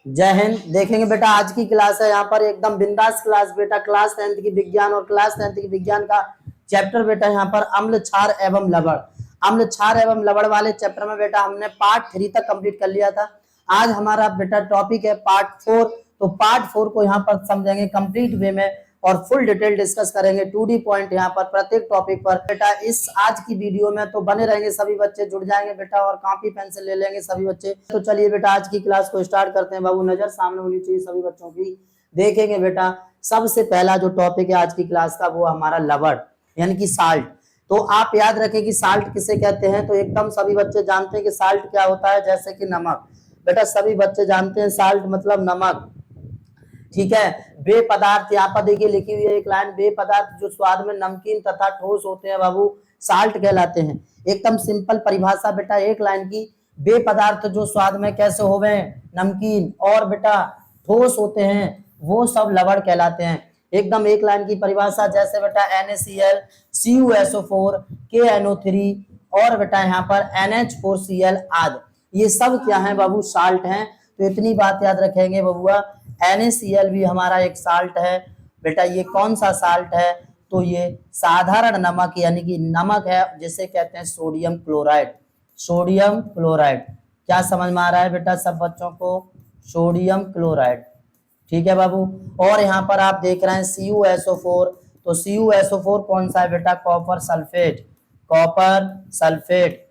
जय हिंद। देखेंगे बेटा आज की क्लास है यहाँ पर एकदम बिंदास क्लास बेटा, क्लास 10th की विज्ञान और क्लास 10th की विज्ञान का चैप्टर बेटा यहाँ पर अम्ल क्षार एवं लवण। अम्ल क्षार एवं लवण वाले चैप्टर में बेटा हमने पार्ट 3 तक कंप्लीट कर लिया था। आज हमारा बेटा टॉपिक है पार्ट 4। तो पार्ट 4 को यहाँ पर समझेंगे कंप्लीट वे में और फुल डिटेल डिस्कस करेंगे 2D पॉइंट यहाँ पर प्रत्येक टॉपिक पर बेटा। इस आज की वीडियो में तो बने रहेंगे, सभी बच्चे जुड़ जाएंगे बेटा और कॉपी पेंसिल ले लेंगे सभी बच्चे। तो चलिए बेटा आज की क्लास को स्टार्ट करते हैं। बाबू नजर सामने होनी चाहिए सभी बच्चों की। देखेंगे बेटा सबसे पहला जो टॉपिक है आज की क्लास का वो हमारा लवण यानी कि साल्ट। तो आप याद रखें कि साल्ट किसे कहते हैं। तो एकदम सभी बच्चे जानते हैं कि साल्ट क्या होता है, जैसे कि नमक। बेटा सभी बच्चे जानते हैं साल्ट मतलब नमक, ठीक है। वे पदार्थ यहाँ पर देखिए लिखी हुई है एक लाइन, वे पदार्थ जो स्वाद में नमकीन तथा ठोस होते हैं बाबू साल्ट कहलाते हैं। एकदम सिंपल परिभाषा बेटा एक लाइन की, वे पदार्थ जो स्वाद में कैसे होवे नमकीन और बेटा ठोस होते हैं वो सब लवण कहलाते हैं। एकदम एक लाइन की परिभाषा, जैसे बेटा NaCl, CuSO4, KNO3 और बेटा यहाँ पर NH4Cl आदि, ये सब क्या है बाबू साल्ट हैं। तो इतनी बात याद रखेंगे बबुआ। NaCl भी हमारा एक साल्ट है बेटा। ये कौन सा साल्ट है? तो ये साधारण नमक यानी कि नमक है जिसे कहते हैं सोडियम क्लोराइड। सोडियम क्लोराइड क्या समझ में आ रहा है बेटा सब बच्चों को? सोडियम क्लोराइड, ठीक है बाबू। और यहाँ पर आप देख रहे हैं CuSO4, तो CuSO4 कौन सा है बेटा? कॉपर सल्फेट, कॉपर सल्फेट,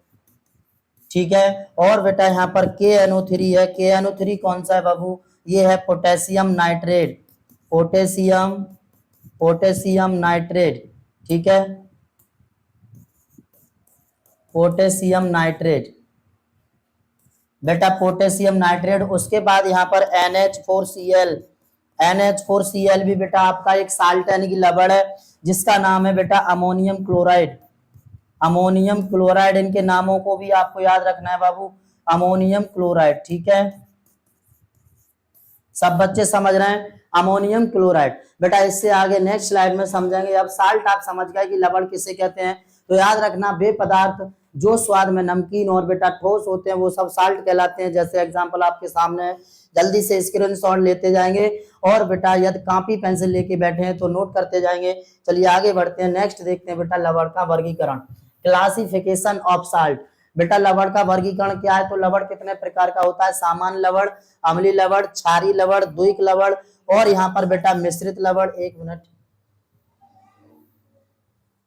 ठीक है। और बेटा यहाँ पर KNO3 है। KNO3 कौन सा है बाबू? ये है पोटेशियम नाइट्रेट, पोटेशियम नाइट्रेट, ठीक है, पोटेशियम नाइट्रेट बेटा, पोटेशियम नाइट्रेट। उसके बाद यहाँ पर NH4Cl, NH4Cl भी बेटा आपका एक साल्ट यानी कि लवण है जिसका नाम है बेटा अमोनियम क्लोराइड। अमोनियम क्लोराइड, इनके नामों को भी आपको याद रखना है बाबू, अमोनियम क्लोराइड, ठीक है। सब बच्चे समझ रहे हैं अमोनियम क्लोराइड बेटा। इससे आगे नेक्स्ट स्लाइड में समझेंगे। अब साल्ट आप समझ गए कि लवण किसे कहते हैं। तो याद रखना वे पदार्थ जो स्वाद में नमकीन और बेटा ठोस होते हैं वो सब साल्ट कहलाते हैं। जैसे एग्जांपल आपके सामने है, जल्दी से स्क्रीनशॉट लेते जाएंगे और बेटा यदि कॉपी पेंसिल लेके बैठे हैं तो नोट करते जाएंगे। चलिए आगे बढ़ते हैं, नेक्स्ट देखते हैं बेटा लवण का वर्गीकरण, क्लासिफिकेशन ऑफ साल्ट। बेटा लवण का वर्गीकरण क्या है? तो लवण कितने प्रकार का होता है? सामान्य लवण, अम्लीय लवण, क्षारीय लवण, द्विक लवण और यहाँ पर बेटा मिश्रित लवण। एक मिनट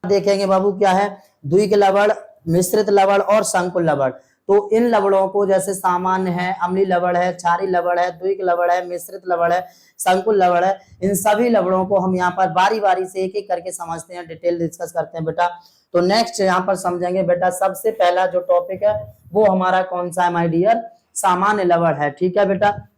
देखेंगे बाबू क्या है, द्विक लवण, मिश्रित लवण और संकुल लवण। तो इन लवणों को जैसे सामान्य है, अम्लीय लवण है, क्षारीय लवण है, द्विक लवण है, मिश्रित लवण है, संकुल लवण है, इन सभी लवणों को हम यहाँ पर बारी बारी से एक एक करके समझते हैं, डिटेल डिस्कस करते हैं बेटा। तो नेक्स्ट यहाँ पर समझेंगे बेटा सबसे पहला जो टॉपिक है वो हमारा कौन सा है माय डियर? सामान्य लवण है, ठीक है बेटा।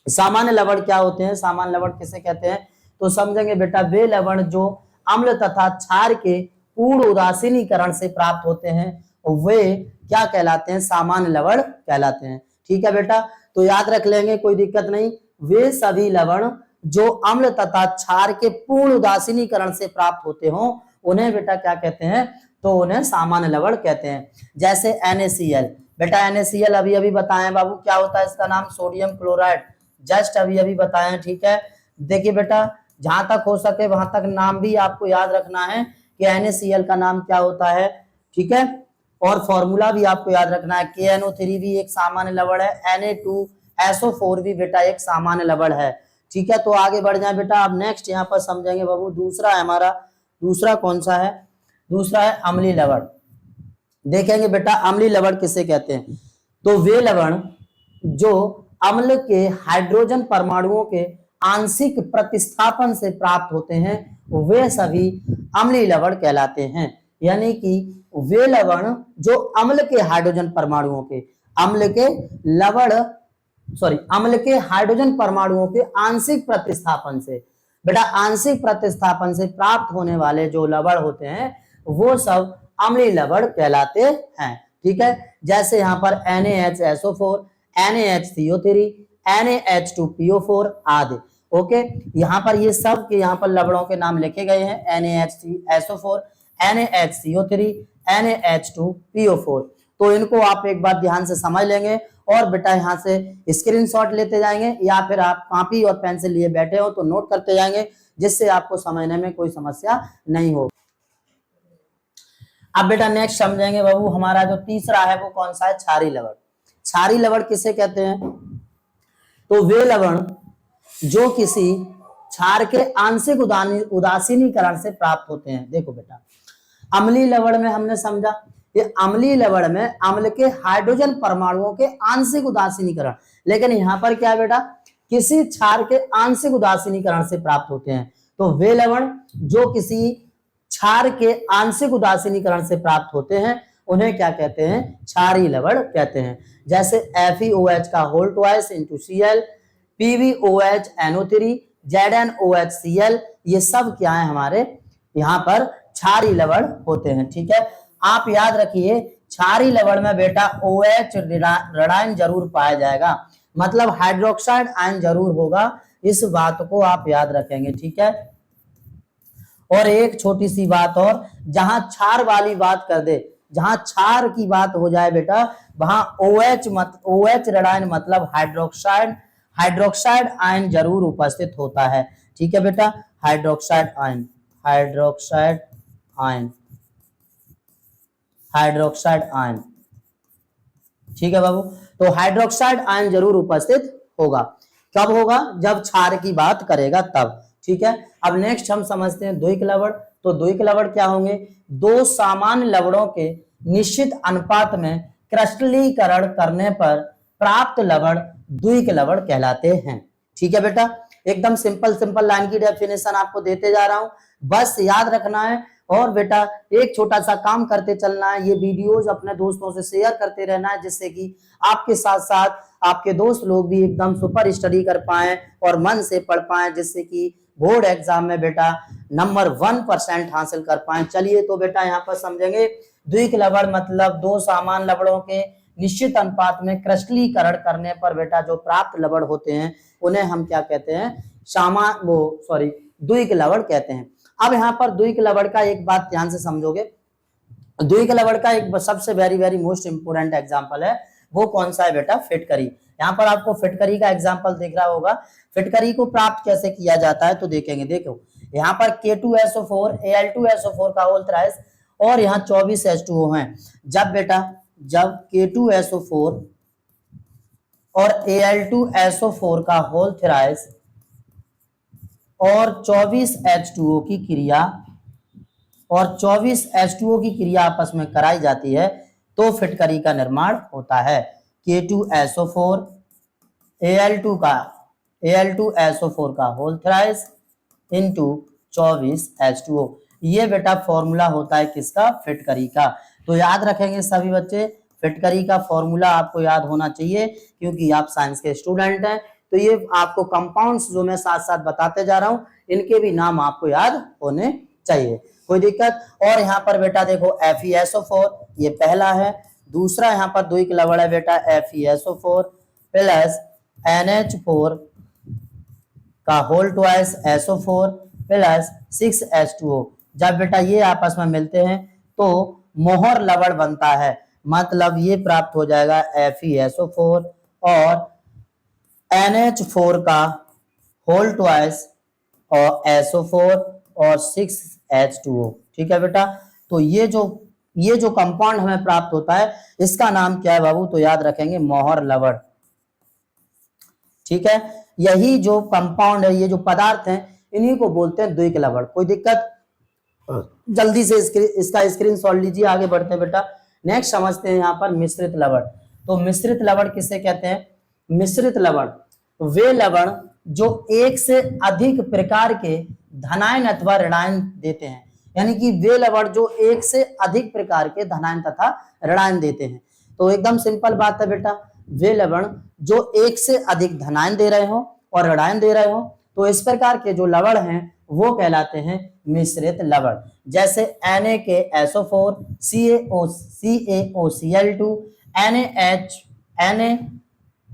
सामान्य लवण क्या होते हैं? सामान्य लवण किसे कहते हैं? तो समझेंगे बेटा वे लवण जो अम्ल तथा क्षार के पूर्ण उदासीनीकरण से प्राप्त होते हैं वे क्या कहलाते हैं? सामान्य लवण कहलाते हैं, ठीक है बेटा। तो याद रख लेंगे, कोई दिक्कत नहीं। वे सभी लवण जो अम्ल तथा क्षार के पूर्ण उदासीनीकरण से प्राप्त होते हो उन्हें बेटा क्या कहते हैं? तो उन्हें सामान्य लवण कहते हैं। जैसे NaCl बेटा, NaCl अभी अभी बताएं बाबू क्या होता है इसका नाम? सोडियम क्लोराइड, जस्ट अभी अभी बताएं, ठीक है। देखिए बेटा जहां तक हो सके वहां तक नाम भी आपको याद रखना है कि NaCl का नाम क्या होता है, ठीक है। और फॉर्मूला भी आपको याद रखना है। KNO3 भी एक सामान्य लवण है, Na2SO4 भी बेटा एक सामान्य लवण है, ठीक है। तो आगे बढ़ जाए बेटा। अब नेक्स्ट यहाँ पर समझेंगे बाबू दूसरा है हमारा, दूसरा कौन सा है? दूसरा है अम्लीय लवण। देखेंगे बेटा अम्लीय लवण किसे कहते हैं? तो वे लवण जो अम्ल के हाइड्रोजन परमाणुओं के आंशिक प्रतिस्थापन से प्राप्त होते हैं वे सभी अम्लीय लवण कहलाते हैं। यानी कि वे लवण जो अम्ल के हाइड्रोजन परमाणुओं के, अम्ल के लवण अम्ल के हाइड्रोजन परमाणुओं के आंशिक प्रतिस्थापन से बेटा, आंशिक प्रतिस्थापन से प्राप्त होने वाले जो लवण होते हैं वो सब अम्लीय लवण कहलाते हैं, ठीक है। जैसे यहाँ पर NaHSO4, NaHCO3, NaH2PO4 आदि, ओके। यहाँ पर ये सब के यहाँ पर लवणों के नाम लिखे गए हैं, NaHSO4, NaHCO3, NaH2PO4। तो इनको आप एक बार ध्यान से समझ लेंगे और बेटा यहाँ से स्क्रीनशॉट लेते जाएंगे या फिर आप कॉपी और पेंसिल लिए बैठे हो तो नोट करते जाएंगे, जिससे आपको समझने में कोई समस्या नहीं हो। अब बेटा नेक्स्ट समझेंगे बाबू, हमारा जो तीसरा है वो कौन सा है, क्षारीय लवण। क्षारीय लवण किसे कहते हैं, तो वे लवण जो किसी क्षार के आंशिक उदासीनीकरण से प्राप्त होते हैं। देखो बेटा, अम्लीय लवण में हमने समझा, ये अम्लीय लवण में अम्ल के हाइड्रोजन परमाणुओं के आंशिक उदासीनीकरण, लेकिन यहाँ पर क्या है बेटा, किसी क्षार के आंशिक उदासीनीकरण से प्राप्त होते हैं। तो वे लवण जो किसी क्षार के आंशिक उदासीनीकरण से प्राप्त होते हैं उन्हें क्या कहते हैं, क्षारीय लवण कहते हैं। जैसे FeOH का whole twice into Cl, PbOH NO3, ZnOHCl, ये सब क्या है हमारे यहाँ पर क्षारीय लवण होते हैं। ठीक है, आप याद रखिए क्षारीय लवण में बेटा OH ऋणायन जरूर पाया जाएगा, मतलब हाइड्रोक्साइड आयन जरूर होगा, इस बात को आप याद रखेंगे। ठीक है, और एक छोटी सी बात और, जहां क्षार वाली बात कर दे, जहां क्षार की बात हो जाए बेटा, वहां OH ऋणायन मतलब हाइड्रोक्साइड आयन जरूर उपस्थित होता है। ठीक है बेटा, हाइड्रोक्साइड आयन, ठीक है बाबू, तो हाइड्रोक्साइड आयन जरूर उपस्थित होगा। कब होगा, जब क्षार की बात करेगा तब। ठीक है, अब नेक्स्ट हम समझते हैं द्विक लवण। तो द्विक लवण क्या होंगे, दो सामान्य लवणों के निश्चित अनुपात में क्रिस्टलीकरण करने पर प्राप्त लवण द्विक लवण कहलाते हैं। ठीक है बेटा, एकदम सिंपल लाइन की डेफिनेशन आपको देते जा रहा हूं, बस याद रखना है। और बेटा एक छोटा सा काम करते चलना है, ये वीडियोज अपने दोस्तों से शेयर करते रहना है, जिससे कि आपके साथ साथ आपके दोस्त लोग भी एकदम सुपर स्टडी कर पाए और मन से पढ़ पाए, जिससे कि बोर्ड एग्जाम में बेटा नंबर 1% हासिल कर पाए। चलिए तो बेटा यहाँ पर समझेंगे, द्विक लवण मतलब दो समान लवणों के निश्चित अनुपात में क्रिस्टलीकरण करने पर बेटा जो प्राप्त लवण होते हैं उन्हें हम क्या कहते हैं, द्विक लवण कहते हैं। अब यहाँ पर द्विक लवण का एक बात ध्यान से समझोगे, द्विक लवण का एक सबसे वेरी मोस्ट इंपोर्टेंट एग्जांपल है, वो कौन सा है बेटा, फिटकरी। यहाँ पर आपको फिटकरी का एग्जांपल दिख रहा होगा। फिटकरी को प्राप्त कैसे किया जाता है तो देखेंगे, देखो यहाँ पर K2SO4 Al2SO4 का होल थ्राइस और यहाँ 24 H2O हैं। जब K2SO4 और Al2SO4 का होल थ्राइस और 24 H2O की क्रिया आपस में कराई जाती है तो फिटकरी का निर्माण होता है। K2SO4 Al2SO4 का होल थ्राइस इंटू 24 H2O, ये बेटा फॉर्मूला होता है किसका, फिटकरी का। तो याद रखेंगे सभी बच्चे, फिटकरी का फॉर्मूला आपको याद होना चाहिए, क्योंकि आप साइंस के स्टूडेंट हैं। तो ये आपको कंपाउंड्स जो मैं साथ साथ बताते जा रहा हूं, इनके भी नाम आपको याद होने चाहिए, कोई दिक्कत। और यहाँ पर बेटा देखो FeSO4, ये पहला है। दूसरा यहाँ पर द्विक लवण है बेटा FeSO4 प्लस NH4 का whole twice SO4 plus 6 H2O। जब बेटा ये आपस में मिलते हैं तो मोहर लवण बनता है, मतलब ये प्राप्त हो जाएगा FeSO4 और NH4 का होल ट्वाइस और SO4 और 6 H2O। ठीक है बेटा, तो ये जो कंपाउंड हमें प्राप्त होता है इसका नाम क्या है बाबू, तो याद रखेंगे मोहर लवण। ठीक है, यही जो कंपाउंड है, ये जो पदार्थ हैं, इन्हीं को बोलते हैं द्विक लवण। कोई दिक्कत, जल्दी से इसका स्क्रीनशॉट लीजिए, आगे बढ़ते हैं बेटा। नेक्स्ट समझते हैं यहाँ पर मिश्रित लवण। तो मिश्रित लवण किसे कहते हैं, मिश्रित लवण वे लवण जो एक से अधिक प्रकार के धनायन अथवा ऋणायन देते हैं, यानी कि वे लवण जो एक से अधिक प्रकार के धनायन तथा ऋणायन देते हैं। तो एकदम सिंपल बात है बेटा, वे लवण जो एक से अधिक धनायन दे रहे हो और ऋणायन दे रहे हो, तो इस प्रकार के जो लवण हैं वो कहलाते हैं मिश्रित लवण। जैसे NaKSO4 CaOCl2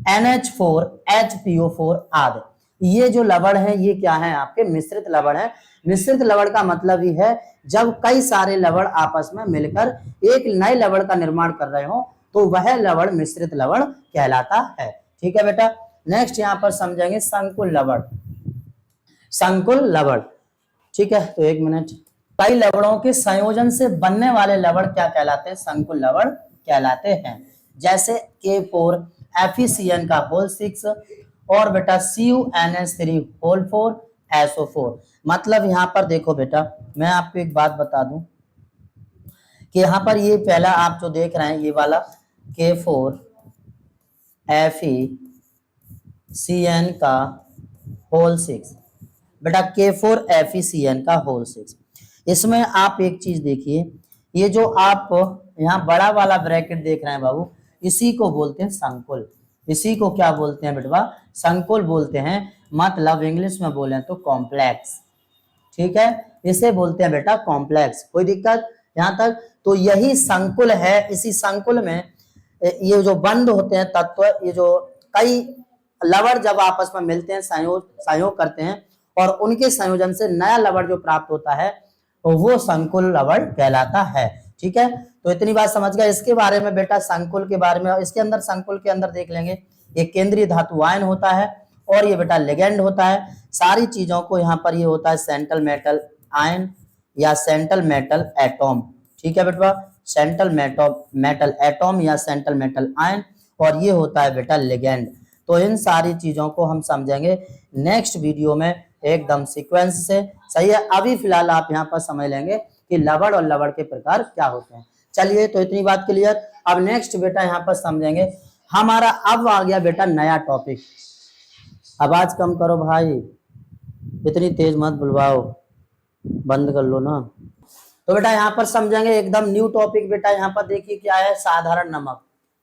NH4 HPO4 आदि, ये जो लवण है ये क्या है, आपके मिश्रित लवण है। मिश्रित लवण का मतलब ही है जब कई सारे लवण आपस में मिलकर एक नए लवण का निर्माण कर रहे हो तो वह लवण मिश्रित लवण कहलाता है। ठीक है बेटा। नेक्स्ट यहाँ पर समझेंगे संकुल लवण। संकुल लवण, ठीक है, तो 1 मिनट। कई लवणों के संयोजन से बनने वाले लवण क्या कहलाते हैं? संकुल लवण कहलाते हैं। जैसे K4 FeCN का होल 6 और बेटा CuNH3 होल 4 SO4। मतलब यहाँ पर देखो बेटा, मैं आपको एक बात बता दूं कि यहाँ पर ये पहला आप जो देख रहे हैं ये वाला K4 FeCN का होल 6, बेटा K4 FeCN का होल 6। इसमें आप एक चीज देखिए, ये जो आप यहाँ बड़ा वाला ब्रैकेट देख रहे हैं बाबू, इसी को बोलते हैं संकुल। इसी को क्या बोलते हैं बेटवा? संकुल बोलते हैं। मतलब इंग्लिश में बोले तो कॉम्प्लेक्स। ठीक है, इसे बोलते हैं बेटा कॉम्प्लेक्स। कोई दिक्कत यहाँ तक? तो यही संकुल है। इसी संकुल में ये जो बंद होते हैं तत्व, ये जो कई लवण जब आपस में मिलते हैं, संयोग करते हैं और उनके संयोजन से नया लवण जो प्राप्त होता है वो संकुल लवण कहलाता है। ठीक है, तो इतनी बात समझ गए इसके बारे में बेटा, संकुल के बारे में। इसके अंदर संकुल के अंदर देख लेंगे, एक केंद्रीय धातु आयन होता है और ये बेटा लिगेंड होता है। सारी चीजों को यहाँ पर ये होता है सेंट्रल मेटल आयन या सेंट्रल मेटल एटॉम। ठीक है बेटा, सेंट्रल मेटल एटॉम या सेंट्रल मेटल आयन, और ये होता है बेटा लिगेंड। तो इन सारी चीजों को हम समझेंगे नेक्स्ट वीडियो में एकदम सीक्वेंस से। सही है, अभी फिलहाल आप यहाँ पर समझ लेंगे कि लवण और लवण के प्रकार क्या होते हैं। चलिए, तो इतनी बात क्लियर। अब नेक्स्ट बेटा यहाँ पर समझेंगे हमारा, अब आ गया बेटा नया टॉपिक। आवाज कम करो भाई, इतनी तेज मत बुलवाओ, बंद कर लो ना। तो बेटा यहाँ पर समझेंगे एकदम न्यू टॉपिक। बेटा यहाँ पर देखिए क्या है, साधारण नमक।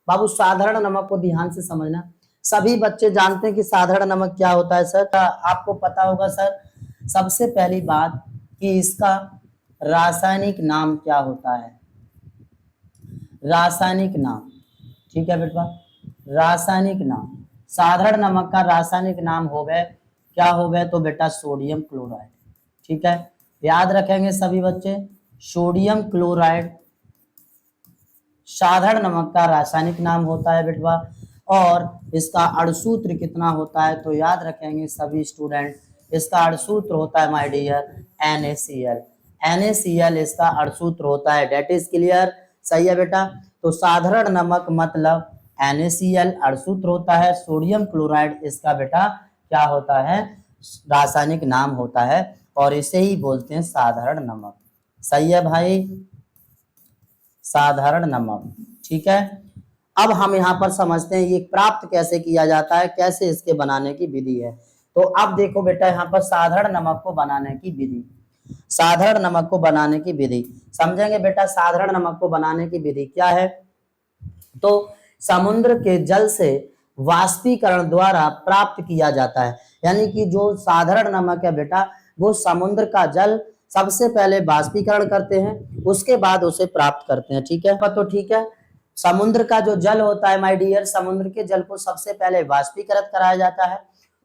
बाबू साधारण नमक को ध्यान से समझना। सभी बच्चे जानते हैं कि साधारण नमक क्या होता है सर? आपको पता होगा सर। सबसे पहली बात कि इसका रासायनिक नाम क्या होता है? रासायनिक नाम। ठीक है बेटा, रासायनिक नाम। साधारण नमक का रासायनिक नाम हो गए, क्या हो गए? तो बेटा सोडियम क्लोराइड। ठीक है, याद रखेंगे सभी बच्चे, सोडियम क्लोराइड साधारण नमक का रासायनिक नाम होता है बेटवा। और इसका अणुसूत्र कितना होता है? तो याद रखेंगे सभी स्टूडेंट, इसका अणुसूत्र होता है माय डियर NaCl। NaCl इसका अणुसूत्र होता है। That is clear? सही है बेटा। तो साधारण नमक मतलब NaCl अणुसूत्र होता है, सोडियम क्लोराइड इसका बेटा क्या होता है? रासायनिक नाम होता है, और इसे ही बोलते हैं साधारण नमक। सही है भाई, साधारण नमक। ठीक है, अब हम यहाँ पर समझते हैं ये प्राप्त कैसे किया जाता है, कैसे इसके बनाने की विधि है। तो अब देखो बेटा यहाँ पर साधारण नमक को बनाने की विधि, साधारण नमक को बनाने की विधि समझेंगे बेटा। साधारण नमक को बनाने की विधि क्या है? तो समुद्र के जल से वाष्पीकरण द्वारा प्राप्त किया जाता है। यानी कि जो साधारण नमक है बेटा, वो समुद्र का जल सबसे पहले वाष्पीकरण करते हैं, उसके बाद उसे प्राप्त करते हैं। ठीक है, तो ठीक है, समुद्र का जो जल होता है माय डियर, समुद्र के जल को सबसे पहले वाष्पीकृत कराया जाता है,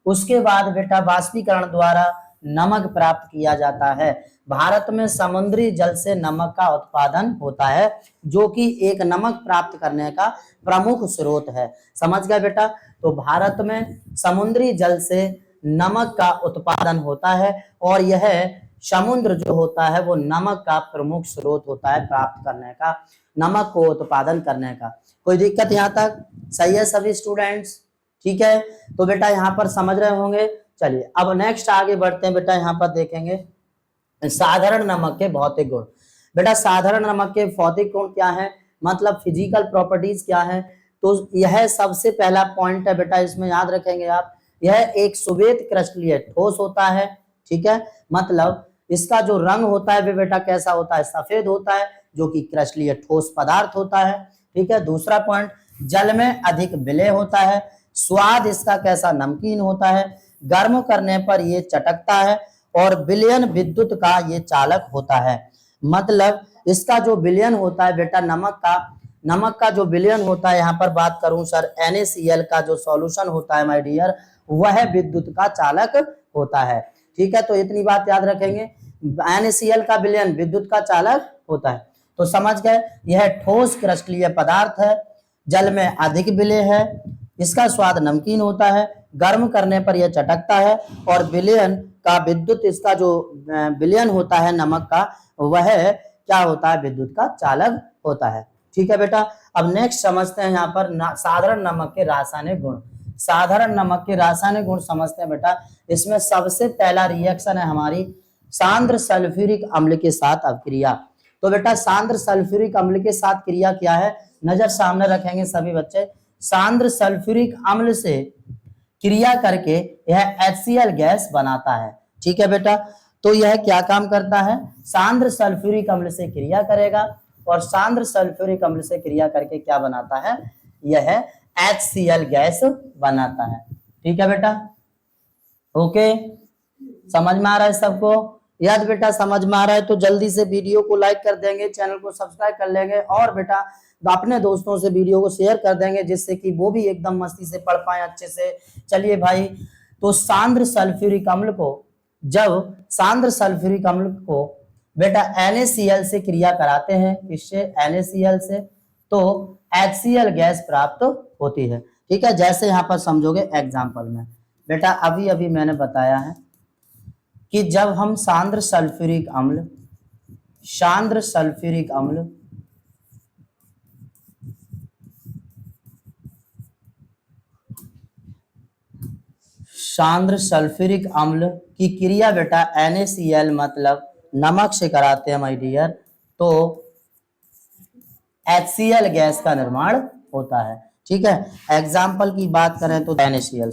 उसके बाद बेटा वाष्पीकरण द्वारा नमक प्राप्त किया जाता है। भारत में समुद्री जल से नमक का उत्पादन होता है, जो कि एक नमक प्राप्त करने का प्रमुख स्रोत है। समझ गए बेटा? तो भारत में समुद्री जल से नमक का उत्पादन होता है, और यह समुद्र जो होता है वो नमक का प्रमुख स्रोत होता है प्राप्त करने का, नमक को उत्पादन करने का। कोई दिक्कत यहाँ तक? सही है सभी स्टूडेंट्स? ठीक है, तो बेटा यहाँ पर समझ रहे होंगे। चलिए अब नेक्स्ट आगे बढ़ते हैं बेटा। यहाँ पर देखेंगे साधारण नमक के भौतिक गुण। बेटा साधारण नमक के भौतिक गुण क्या है, मतलब फिजिकल प्रॉपर्टीज क्या है? तो यह सबसे पहला पॉइंट है बेटा, इसमें याद रखेंगे आप, यह एक सुवेद क्रिस्टलीय ठोस होता है। ठीक है, मतलब इसका जो रंग होता है वे बेटा कैसा होता है? सफेद होता है, जो कि क्रिस्टलीय ठोस पदार्थ होता है। ठीक है, दूसरा पॉइंट, जल में अधिक विलय होता है। स्वाद इसका कैसा? नमकीन होता है। गर्म करने पर ये चटकता है, और विलयन विद्युत का ये चालक होता है। मतलब इसका जो विलयन होता है बेटा नमक का जो विलयन होता है, यहाँ पर बात करूं सर, NaCl का जो सॉल्यूशन होता है माय डियर, वह विद्युत का चालक होता है। ठीक है, तो इतनी बात याद रखेंगे, NaCl का विलयन विद्युत का चालक होता है। तो समझ गए, यह ठोस क्रिस्टलीय पदार्थ है, जल में अधिक विलेय है, इसका स्वाद नमकीन होता है, गर्म करने पर यह चटकता है, और विलयन का विद्युत, इसका जो विलयन होता है नमक का, वह क्या होता है, विद्युत का चालक होता है। ठीक है बेटा। अब नेक्स्ट समझते हैं यहाँ पर साधारण नमक के रासायनिक गुण। साधारण नमक के रासायनिक गुण समझते हैं बेटा। इसमें सबसे पहला रिएक्शन है हमारी सांद्र सल्फ्यूरिक अम्ल के साथ अभिक्रिया। तो बेटा सांद्र सल्फ्यूरिक अम्ल के साथ क्रिया क्या है, नजर सामने रखेंगे सभी बच्चे। सांद्र सल्फ्यूरिक अम्ल से क्रिया करके यह HCl गैस बनाता है। ठीक है बेटा। तो यह क्या काम करता है, सांद्र सल्फ्यूरिक अम्ल से क्रिया करेगा, और सांद्र सल्फ्यूरिक अम्ल से क्रिया करके क्या बनाता है, यह HCl गैस बनाता है। ठीक है बेटा। ओके, समझ में आ रहा है सबको? यदि बेटा समझ में आ रहा है तो जल्दी से वीडियो को लाइक कर देंगे, चैनल को सब्सक्राइब कर लेंगे, और बेटा अपने दोस्तों से वीडियो को शेयर कर देंगे, जिससे कि वो भी एकदम मस्ती से पढ़ पाए अच्छे से। चलिए भाई, तो सांद्र सल्फ्यूरिक अम्ल को, जब सांद्र सल्फ्यूरिक अम्ल को बेटा NaCl से क्रिया कराते हैं, किससे, NaCl से, तो HCl गैस प्राप्त होती है। ठीक है, जैसे यहाँ पर समझोगे एग्जाम्पल में बेटा, अभी अभी मैंने बताया है कि जब हम सांद्र सल्फ्यूरिक अम्ल सांद्र सल्फ्यूरिक अम्ल की क्रिया बेटा NaCl मतलब नमक से कराते हैं माय डियर, तो HCl गैस का निर्माण होता है। ठीक है, एग्जाम्पल की बात करें तो NaCl।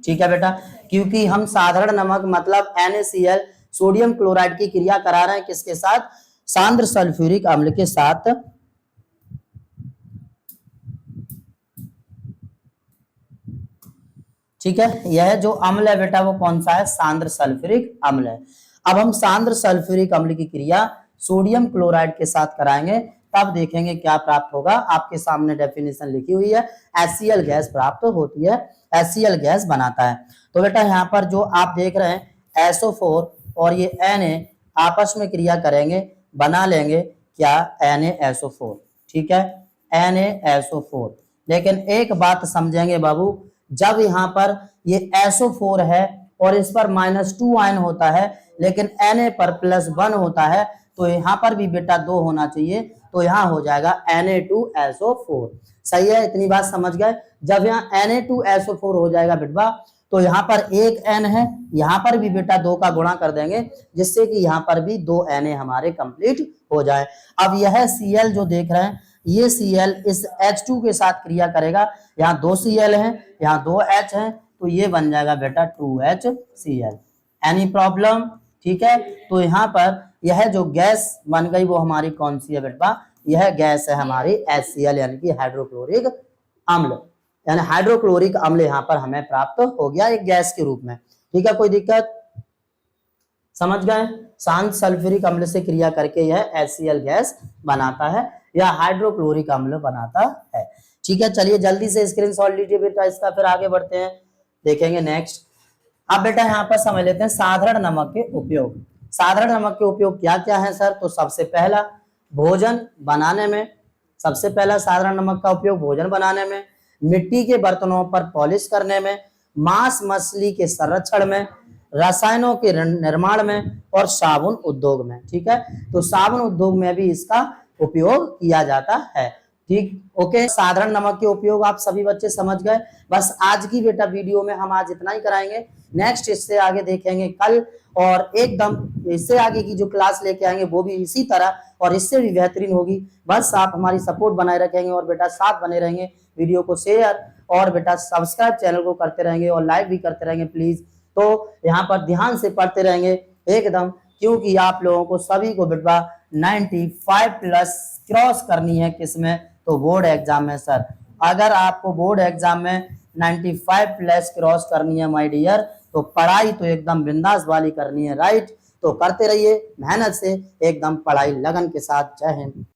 ठीक है बेटा, क्योंकि हम साधारण नमक मतलब NaCl सोडियम क्लोराइड की क्रिया करा रहे हैं, किसके साथ, सांद्र सल्फ्यूरिक अम्ल के साथ। ठीक है, यह जो अम्ल है बेटा वो कौन सा है, सांद्र सल्फ्यूरिक अम्ल है। अब हम सांद्र सल्फ्यूरिक अम्ल की क्रिया सोडियम क्लोराइड के साथ कराएंगे, तब देखेंगे क्या प्राप्त होगा। आपके सामने डेफिनेशन लिखी हुई है, HCl गैस प्राप्त होती है, HCl गैस बनाता है। तो बेटा यहाँ पर जो आप देख रहे हैं SO4 और ये Na आपस में क्रिया करेंगे, बना लेंगे क्या, NaSO4। ठीक है, NaSO4। लेकिन एक बात समझेंगे बाबू, जब यहाँ पर ये SO4 है और इस पर -2 आयन होता है, लेकिन Na पर +1 होता है, तो यहाँ पर भी बेटा 2 होना चाहिए, तो यहाँ हो जाएगा Na2SO4। सही है, इतनी बात समझ गए। जब यहाँ Na2SO4 हो जाएगा बेटा, तो यहाँ पर एक N है, यहाँ पर भी बेटा 2 का गुणा कर देंगे, जिससे कि यहाँ पर भी 2 Na हमारे कंप्लीट हो जाए। अब यह Cl जो देख रहे हैं, ये Cl इस H2 के साथ क्रिया करेगा, यहाँ 2 Cl है, यहाँ 2 H है, तो ये बन जाएगा बेटा 2HCl। Any problem? ठीक है, तो यहाँ पर यह जो गैस बन गई वो हमारी कौन सी है बेटा, यह गैस है हमारी HCl, यानी कि हाइड्रोक्लोरिक अम्ल, यानी हाइड्रोक्लोरिक अम्ल यहाँ पर हमें प्राप्त हो गया एक गैस के रूप में। ठीक है, कोई दिक्कत? समझ गए? सांद्र सल्फ्यूरिक अम्ल से क्रिया करके यह HCl गैस बनाता है या हाइड्रोक्लोरिक अम्ल बनाता है। ठीक है, चलिए जल्दी से स्क्रीनशॉट लीजिए बेटा इसका, फिर आगे बढ़ते हैं, देखेंगे नेक्स्ट। अब बेटा यहाँ पर समझ लेते हैं साधारण नमक के उपयोग। साधारण नमक के उपयोग क्या क्या है सर? तो सबसे पहला भोजन बनाने में, सबसे पहला साधारण नमक का उपयोग भोजन बनाने में, मिट्टी के बर्तनों पर पॉलिश करने में, मांस मछली के संरक्षण में, रसायनों के निर्माण में, और साबुन उद्योग में। ठीक है, तो साबुन उद्योग में भी इसका उपयोग किया जाता है। ठीक, ओके। साधारण नमक के उपयोग आप सभी बच्चे समझ गए। बस आज की बेटा वीडियो में हम आज इतना ही कराएंगे, नेक्स्ट इससे आगे देखेंगे कल, और एकदम इससे आगे की जो क्लास लेके आएंगे वो भी इसी तरह और इससे भी बेहतरीन होगी। बस आप हमारी सपोर्ट बनाए रखेंगे और बेटा साथ बने रहेंगे, वीडियो को शेयर और बेटा सब्सक्राइब चैनल को करते रहेंगे और लाइक भी करते रहेंगे प्लीज। तो यहाँ पर ध्यान से पढ़ते रहेंगे एकदम, क्योंकि आप लोगों को सभी को बेटा 95+ क्रॉस करनी है, किसमें? तो बोर्ड एग्जाम में सर। अगर आपको बोर्ड एग्जाम में 95+ क्रॉस करनी है माय डियर, तो पढ़ाई तो एकदम बिंदास वाली करनी है, राइट? तो करते रहिए मेहनत से, एकदम पढ़ाई लगन के साथ। जय हिंद।